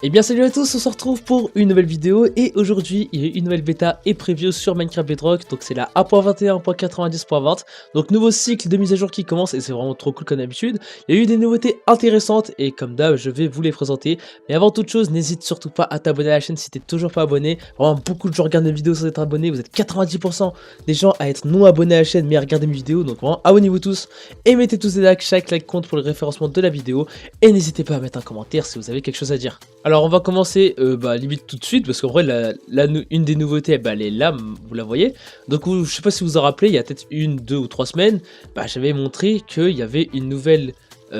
Et bien salut à tous, on se retrouve pour une nouvelle vidéo et aujourd'hui il y a une nouvelle bêta et preview sur Minecraft Bedrock. Donc c'est la 1.21.90.20. Donc nouveau cycle de mise à jour qui commence et c'est vraiment trop cool comme d'habitude. Il y a eu des nouveautés intéressantes et comme d'hab je vais vous les présenter. Mais avant toute chose, n'hésite surtout pas à t'abonner à la chaîne si t'es toujours pas abonné. Vraiment beaucoup de gens regardent mes vidéos sans être abonnés. Vous êtes 90% des gens à être non abonnés à la chaîne mais à regarder mes vidéos. Donc vraiment abonnez-vous tous et mettez tous des likes, chaque like compte pour le référencement de la vidéo. Et n'hésitez pas à mettre un commentaire si vous avez quelque chose à dire. Alors on va commencer limite tout de suite parce qu'en vrai une des nouveautés elle est là, vous la voyez. Donc je sais pas si vous en rappelez, il y a peut-être 1, 2 ou 3 semaines, j'avais montré qu'il y avait une nouvelle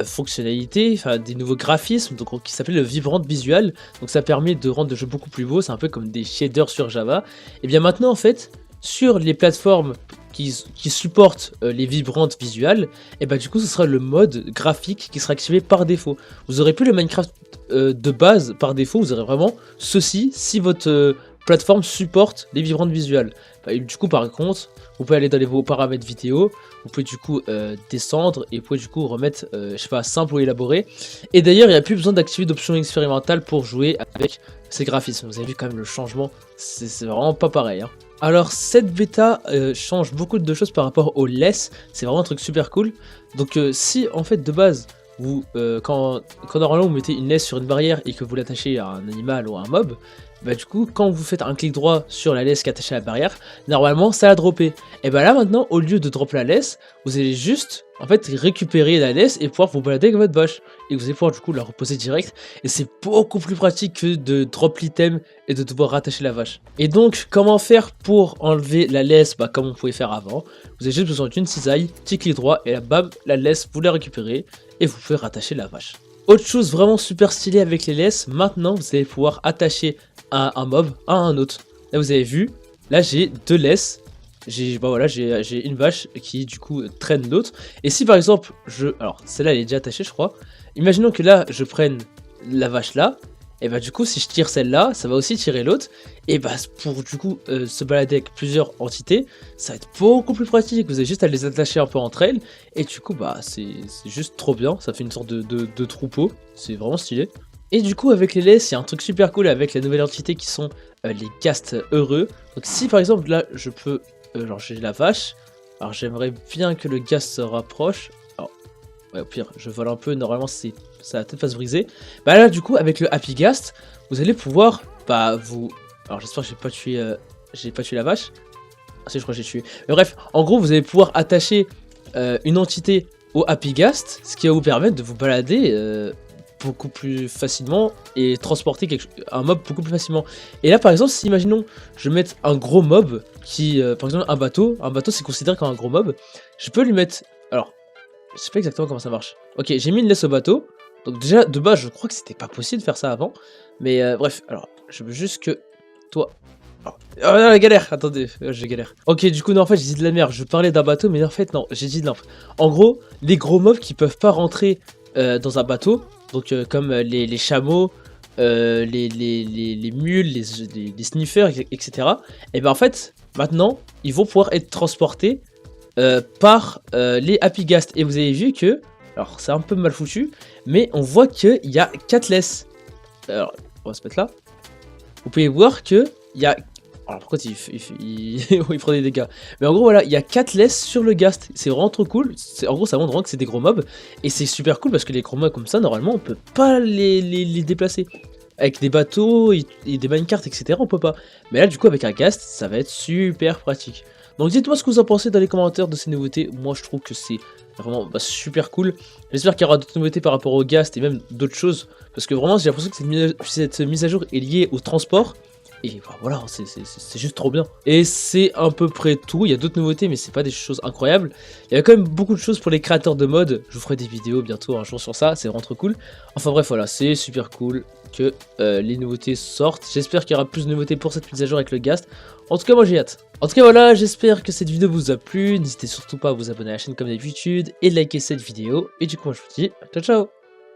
fonctionnalité, enfin des nouveaux graphismes donc, qui s'appelle le Vibrant Visual. Donc ça permet de rendre le jeu beaucoup plus beau, c'est un peu comme des shaders sur Java. Et bien maintenant en fait, sur les plateformes qui supportent les vibrantes visuelles, et du coup ce sera le mode graphique qui sera activé par défaut. Vous aurez plus le Minecraft de base par défaut, vous aurez vraiment ceci si votre plateforme supporte les vibrantes visuelles. Du coup par contre, vous pouvez aller dans vos paramètres vidéo, vous pouvez du coup descendre et vous pouvez du coup remettre, je sais pas, simple ou élaboré. Et d'ailleurs il n'y a plus besoin d'activer d'options expérimentales pour jouer avec ces graphismes. Vous avez vu quand même le changement, c'est vraiment pas pareil hein. Alors cette bêta change beaucoup de choses par rapport au less, c'est vraiment un truc super cool. Donc si en fait de base vous quand normalement vous mettez une laisse sur une barrière et que vous l'attachez à un animal ou à un mob, du coup quand vous faites un clic droit sur la laisse qui est attachée à la barrière, normalement ça a droppé. Et là maintenant au lieu de drop la laisse, vous allez juste en fait récupérer la laisse et pouvoir vous balader avec votre vache. Et vous allez pouvoir du coup la reposer direct. Et c'est beaucoup plus pratique que de drop l'item et de devoir rattacher la vache. Et donc comment faire pour enlever la laisse comme on pouvait faire avant. Vous avez juste besoin d'une cisaille, petit clic droit et là bam, la laisse vous la récupérez et vous pouvez rattacher la vache. Autre chose vraiment super stylée avec les laisses, maintenant vous allez pouvoir attacher un mob à un autre. Là vous avez vu, là j'ai 2 laisses. J'ai une vache qui du coup traîne l'autre. Et si par exemple alors celle-là elle est déjà attachée je crois. Imaginons que là je prenne la vache là. Et du coup si je tire celle-là, ça va aussi tirer l'autre. Et pour du coup se balader avec plusieurs entités, ça va être beaucoup plus pratique. Vous avez juste à les attacher un peu entre elles. Et du coup c'est juste trop bien. Ça fait une sorte de troupeau. C'est vraiment stylé. Et du coup avec les laisses, il y a un truc super cool avec la nouvelle entité qui sont les castes heureux. Donc si par exemple là je peux... genre j'ai la vache, alors j'aimerais bien que le ghast se rapproche. Alors, ouais, au pire je vole un peu, normalement ça va peut-être pas se briser. Là du coup avec le happy ghast, vous allez pouvoir vous... Alors j'espère que j'ai pas tué la vache. Ah si, je crois que j'ai tué. Mais bref, en gros vous allez pouvoir attacher une entité au happy ghast, ce qui va vous permettre de vous balader beaucoup plus facilement et transporter un mob beaucoup plus facilement. Et là par exemple si imaginons je mette un gros mob qui par exemple un bateau c'est considéré comme un gros mob, je peux lui mettre, alors je sais pas exactement comment ça marche. Ok, j'ai mis une laisse au bateau, donc déjà de base je crois que c'était pas possible de faire ça avant, mais bref, alors je veux juste que toi... Oh la galère, attendez, j'ai galère. Ok, du coup non, en fait j'ai dit de la merde, je parlais d'un bateau mais en fait non, j'ai dit de l'info. En gros, les gros mobs qui peuvent pas rentrer dans un bateau, donc comme les chameaux, les mules, les sniffers, etc. Et en fait, maintenant, ils vont pouvoir être transportés par les happy ghast. Et vous avez vu que, alors c'est un peu mal foutu, mais on voit qu'il y a 4 laisses. Alors, on va se mettre là. Vous pouvez voir que il y a... Alors pourquoi il prend des dégâts. Mais en gros voilà, il y a 4 laisses sur le ghast. C'est vraiment trop cool. En gros ça montre vraiment que c'est des gros mobs. Et c'est super cool parce que les gros mobs comme ça, normalement on peut pas les déplacer. Avec des bateaux et des minecarts etc on peut pas. Mais là du coup avec un ghast ça va être super pratique. Donc dites-moi ce que vous en pensez dans les commentaires de ces nouveautés. Moi je trouve que c'est vraiment super cool. J'espère qu'il y aura d'autres nouveautés par rapport au ghast et même d'autres choses. Parce que vraiment j'ai l'impression que cette mise à jour est liée au transport. Et voilà, c'est juste trop bien. Et c'est à peu près tout. Il y a d'autres nouveautés, mais c'est pas des choses incroyables. Il y a quand même beaucoup de choses pour les créateurs de mode. Je vous ferai des vidéos bientôt un jour sur ça. C'est vraiment trop cool. Enfin bref, voilà, c'est super cool que les nouveautés sortent. J'espère qu'il y aura plus de nouveautés pour cette mise à jour avec le ghast. En tout cas, moi j'ai hâte. En tout cas, voilà, j'espère que cette vidéo vous a plu. N'hésitez surtout pas à vous abonner à la chaîne comme d'habitude et liker cette vidéo. Et du coup, moi je vous dis ciao ciao.